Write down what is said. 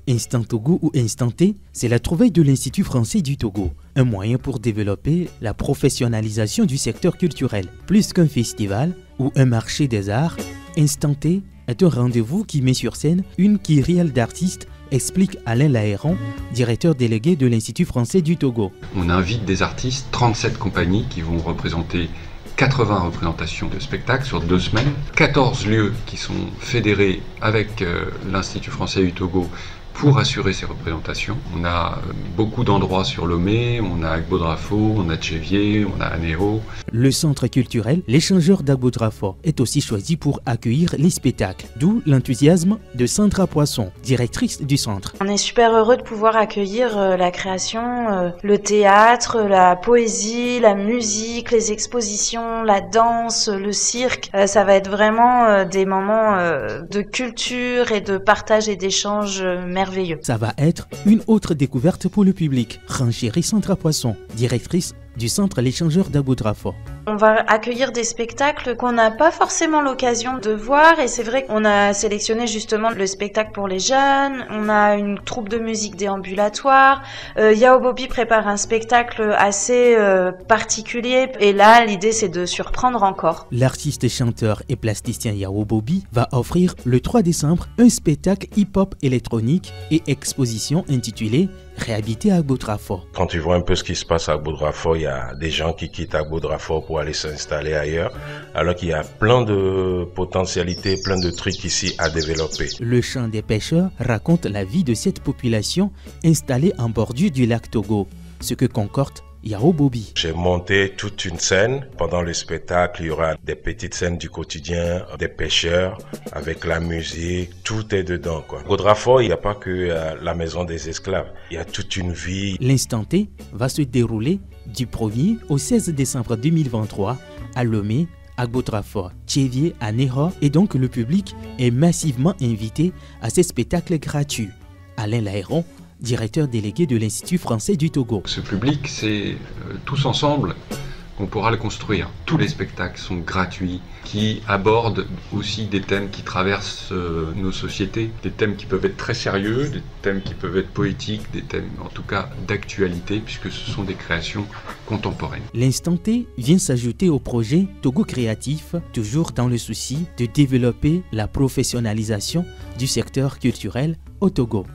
Instant Togo ou Instant T, c'est la trouvaille de l'Institut français du Togo, un moyen pour développer la professionnalisation du secteur culturel. Plus qu'un festival ou un marché des arts, Instant T est un rendez-vous qui met sur scène une kyrielle d'artistes, explique Alain Lahéron, directeur délégué de l'Institut français du Togo. On invite des artistes, 37 compagnies qui vont représenter 80 représentations de spectacles sur 2 semaines, 14 lieux qui sont fédérés avec l'Institut français du Togo pour assurer ces représentations. On a beaucoup d'endroits sur Lomé, on a Agbodrafo, on a Tchévier, on a Anéo. Le centre culturel L'échangeur d'Agbodrafo est aussi choisi pour accueillir les spectacles, d'où l'enthousiasme de Sandra Poisson, directrice du centre. On est super heureux de pouvoir accueillir la création, le théâtre, la poésie, la musique, les expositions, la danse, le cirque. Ça va être vraiment des moments de culture et de partage et d'échange merveilleux. Ça va être une autre découverte pour le public, renchérit Sandra Poisson, directrice du centre L'échangeur d'Agbodrafo. On va accueillir des spectacles qu'on n'a pas forcément l'occasion de voir et c'est vrai qu'on a sélectionné justement le spectacle pour les jeunes, on a une troupe de musique déambulatoire, Yao Bobi prépare un spectacle assez particulier et là l'idée c'est de surprendre encore. L'artiste chanteur et plasticien Yao Bobi va offrir le 3 décembre un spectacle hip-hop électronique et exposition intitulée Réhabiter Agbodrafo. Quand tu vois un peu ce qui se passe à Agbodrafo, il y a des gens qui quittent Agbodrafo pour aller s'installer ailleurs, alors qu'il y a plein de potentialités, plein de trucs ici à développer. Le chant des pêcheurs raconte la vie de cette population installée en bordure du lac Togo, ce que concorde Yao Bobi. J'ai monté toute une scène. Pendant le spectacle, il y aura des petites scènes du quotidien, des pêcheurs, avec la musique, tout est dedans, quoi. Agbodrafo, il n'y a pas que la maison des esclaves, il y a toute une vie. L'instant T va se dérouler du 1er au 16 décembre 2023 à Lomé, Agbodrafo, Tchévier, Anéo, et donc le public est massivement invité à ces spectacles gratuits. Alain Lahéron, directeur délégué de l'Institut français du Togo. Ce public, c'est tous ensemble qu'on pourra le construire. Tous les spectacles sont gratuits, qui abordent aussi des thèmes qui traversent nos sociétés, des thèmes qui peuvent être très sérieux, des thèmes qui peuvent être poétiques, des thèmes en tout cas d'actualité, puisque ce sont des créations contemporaines. L'Instant T vient s'ajouter au projet Togo Créatif, toujours dans le souci de développer la professionnalisation du secteur culturel au Togo.